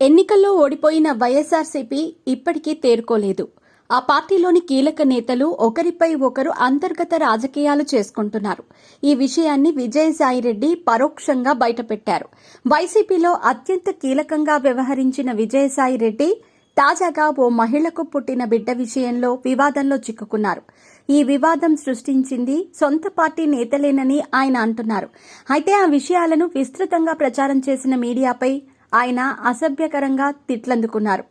ఎన్నికల్లో ఓడిపోయిన వైఎస్ఆర్సీపీ ఇప్పటికీ తేరుకోలేదు. ఆ పార్టీలోని కీలక నేతలు ఒకరిపై ఒకరు అంతర్గత రాజకీయాలు చేసుకుంటున్నారు. ఈ విషయాన్ని విజయసాయిరెడ్డి పరోక్షంగా బయటపెట్టారు. వైసీపీలో అత్యంత కీలకంగా వ్యవహరించిన విజయసాయిరెడ్డి తాజాగా ఓ మహిళకు పుట్టిన బిడ్డ విషయంలో వివాదంలో చిక్కుకున్నారు. ఈ వివాదం సృష్టించింది సొంత పార్టీ నేతలేనని ఆయన అంటున్నారు. అయితే ఆ విషయాలను విస్తృతంగా ప్రచారం చేసిన మీడియాపై ఆయన అసభ్యకరంగా తిట్లందుకున్నారు.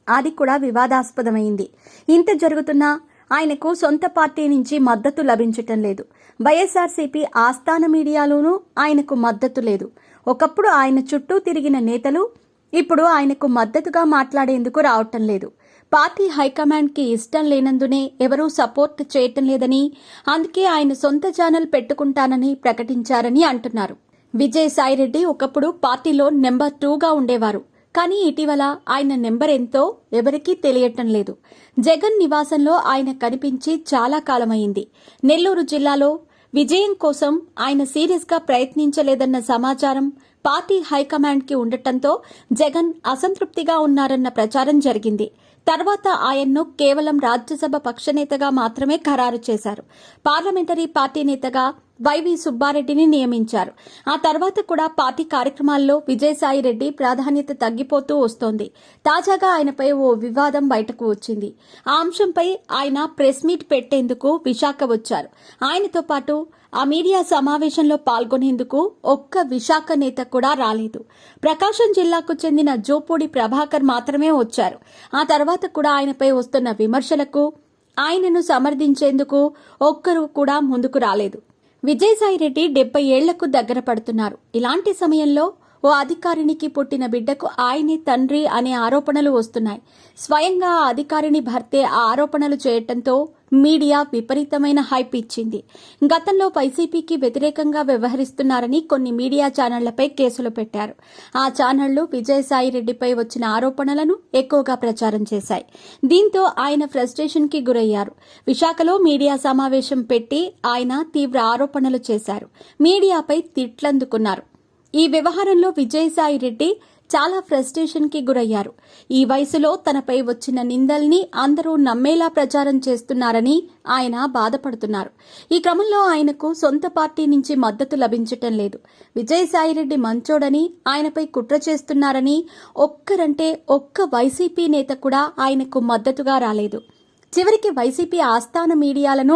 అది కూడా వివాదాస్పదమైంది. ఇంత జరుగుతున్నా ఆయనకు సొంత పార్టీ నుంచి మద్దతు లభించటం లేదు. వైఎస్ఆర్సీపీ ఆస్థాన మీడియాలోనూ ఆయనకు మద్దతు లేదు. ఒకప్పుడు ఆయన చుట్టూ తిరిగిన నేతలు ఇప్పుడు ఆయనకు మద్దతుగా మాట్లాడేందుకు రావటం లేదు. పార్టీ హైకమాండ్కి ఇష్టం లేనందునే ఎవరూ సపోర్ట్ చేయటం లేదని, అందుకే ఆయన సొంత ఛానల్ పెట్టుకుంటానని ప్రకటించారని అంటున్నారు. విజయసాయిరెడ్డి ఒకప్పుడు పార్టీలో నెంబర్ 2గా ఉండేవారు. కానీ ఇటీవల ఆయన నెంబర్ ఎంతో ఎవరికీ తెలియటం లేదు. జగన్ నివాసంలో ఆయన కనిపించి చాలా కాలమైంది. నెల్లూరు జిల్లాలో విజయం కోసం ఆయన సీరియస్గా ప్రయత్నించలేదన్న సమాచారం పార్టీ హైకమాండ్కి ఉండటంతో జగన్ అసంతృప్తిగా ఉన్నారన్న ప్రచారం జరిగింది. తర్వాత ఆయన్ను కేవలం రాజ్యసభ పక్షనేతగా మాత్రమే ఖరారు చేశారు. పార్లమెంటరీ పార్టీ నేతగా వైవి సుబ్బారెడ్డిని నియమించారు. ఆ తర్వాత కూడా పార్టీ కార్యక్రమాల్లో విజయసాయిరెడ్డి ప్రాధాన్యత తగ్గిపోతూ వస్తోంది. తాజాగా ఆయనపై ఓ వివాదం బయటకు వచ్చింది. ఆ అంశంపై ఆయన ప్రెస్ మీట్ పెట్టేందుకు విశాఖ వచ్చారు. ఆయనతో పాటు ఆ మీడియా సమావేశంలో పాల్గొనేందుకు ఒక్క విశాఖ నేత కూడా రాలేదు. ప్రకాశం జిల్లాకు చెందిన జోపూడి ప్రభాకర్ మాత్రమే వచ్చారు. ఆ తర్వాత కూడా ఆయనపై వస్తున్న విమర్శలకు ఆయనను సమర్థించేందుకు ఒక్కరు కూడా ముందుకు రాలేదు. విజయసాయిరెడ్డి 70 ఏళ్లకు దగ్గర పడుతున్నారు. ఇలాంటి సమయంలో ఓ అధికారినికి పుట్టిన బిడ్డకు ఆయనే తండ్రి అనే ఆరోపణలు వస్తున్నాయి. స్వయంగా ఆ అధికారిని భర్తే ఆ ఆరోపణలు చేయటంతో మీడియా విపరీతమైన హైప్ ఇచ్చింది. గతంలో వైసీపీకి వ్యతిరేకంగా వ్యవహరిస్తున్నారని కొన్ని మీడియా ఛానళ్లపై కేసులు పెట్టారు. ఆ ఛానళ్లు విజయసాయిరెడ్డిపై వచ్చిన ఆరోపణలను ఎక్కువగా ప్రచారం చేశాయి. దీంతో ఆయన ఫ్రస్ట్రేషన్కి గురయ్యారు. విశాఖలో మీడియా సమావేశం పెట్టి ఆయన తీవ్ర ఆరోపణలు చేశారు. మీడియాపై తిట్లందుకున్నారు. ఈ వ్యవహారంలో విజయసాయిరెడ్డి చాలా ఫ్రస్ట్రేషన్కి గురయ్యారు. ఈ వయసులో తనపై వచ్చిన నిందల్ని అందరూ నమ్మేలా ప్రచారం చేస్తున్నారని ఆయన బాధపడుతున్నారు. ఈ క్రమంలో ఆయనకు సొంత పార్టీ నుంచి మద్దతు లభించటం లేదు. విజయసాయిరెడ్డి మంచోడని, ఆయనపై కుట్ర చేస్తున్నారని ఒక్కరంటే ఒక్క వైసీపీ నేత కూడా ఆయనకు మద్దతుగా రాలేదు. చివరికి వైసీపీ ఆస్థాన మీడియాలను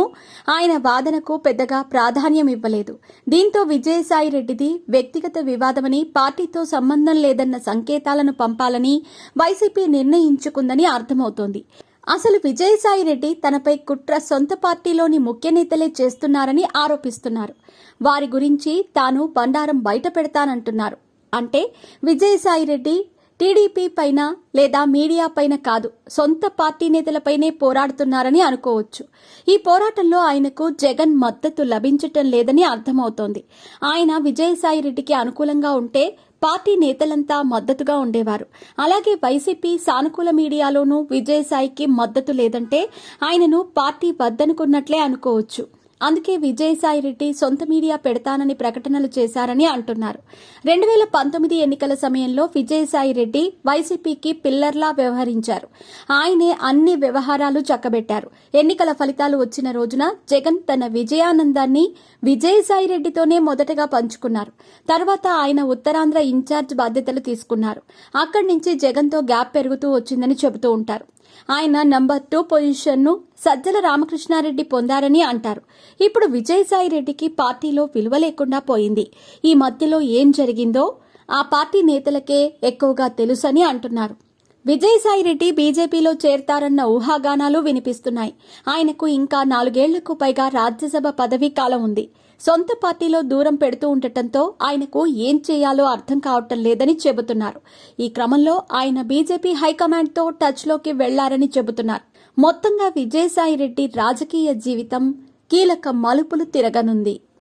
ఆయన వాదనకు పెద్దగా ప్రాధాన్యం ఇవ్వలేదు. దీంతో విజయసాయిరెడ్డిది వ్యక్తిగత వివాదమని, పార్టీతో సంబంధం లేదన్న సంకేతాలను పంపాలని వైసీపీ నిర్ణయించుకుందని అర్థమవుతోంది. అసలు విజయసాయిరెడ్డి తనపై కుట్ర సొంత పార్టీలోని ముఖ్య నేతలే చేస్తున్నారని ఆరోపిస్తున్నారు. వారి గురించి తాను బండారం బయట పెడతానంటున్నారు. అంటే విజయసాయిరెడ్డి టీడీపీ పైన లేదా మీడియా పైన కాదు, సొంత పార్టీ నేతలపైనే పోరాడుతున్నారని అనుకోవచ్చు. ఈ పోరాటంలో ఆయనకు జగన్ మద్దతు లభించటం లేదని అర్థమవుతోంది. ఆయన విజయసాయిరెడ్డికి అనుకూలంగా ఉంటే పార్టీ నేతలంతా మద్దతుగా ఉండేవారు. అలాగే వైసీపీ సానుకూల మీడియాలోనూ విజయసాయికి మద్దతు లేదంటే ఆయనను పార్టీ వద్దనుకున్నట్లే అనుకోవచ్చు. అందుకే విజయసాయిరెడ్డి సొంత మీడియా పెడతానని ప్రకటనలు చేశారని అంటున్నారు. 2019 ఎన్నికల సమయంలో విజయసాయిరెడ్డి వైసీపీకి పిల్లర్లా వ్యవహరించారు. ఆయనే అన్ని వ్యవహారాలు చక్కబెట్టారు. ఎన్నికల ఫలితాలు వచ్చిన రోజున జగన్ తన విజయానందాన్ని విజయసాయిరెడ్డితోనే మొదటగా పంచుకున్నారు. తర్వాత ఆయన ఉత్తరాంధ్ర ఇన్ఛార్జ్ బాధ్యతలు తీసుకున్నారు. అక్కడి నుంచి జగన్తో గ్యాప్ పెరుగుతూ వచ్చిందని చెబుతూ ఉంటారు. ఆయన నంబర్ 2 పొజిషన్ను సజ్జల రామకృష్ణారెడ్డి పొందారని అంటారు. ఇప్పుడు విజయసాయిరెడ్డికి పార్టీలో విలువ లేకుండా పోయింది. ఈ మధ్యలో ఏం జరిగిందో ఆ పార్టీ నేతలకే ఎక్కువగా తెలుసని అంటున్నారు. విజయసాయిరెడ్డి బీజేపీలో చేరతారన్న ఊహాగానాలు వినిపిస్తున్నాయి. ఆయనకు ఇంకా 4 ఏళ్లకు పైగా రాజ్యసభ పదవీ కాలం ఉంది. సొంత పార్టీలో దూరం పెడుతూ ఉండటంతో ఆయనకు ఏం చేయాలో అర్థం కావటం లేదని చెబుతున్నారు. ఈ క్రమంలో ఆయన బీజేపీ హైకమాండ్తో టచ్లోకి వెళ్లారని చెబుతున్నారు. మొత్తంగా విజయసాయిరెడ్డి రాజకీయ జీవితం కీలక మలుపులు తిరగనుంది.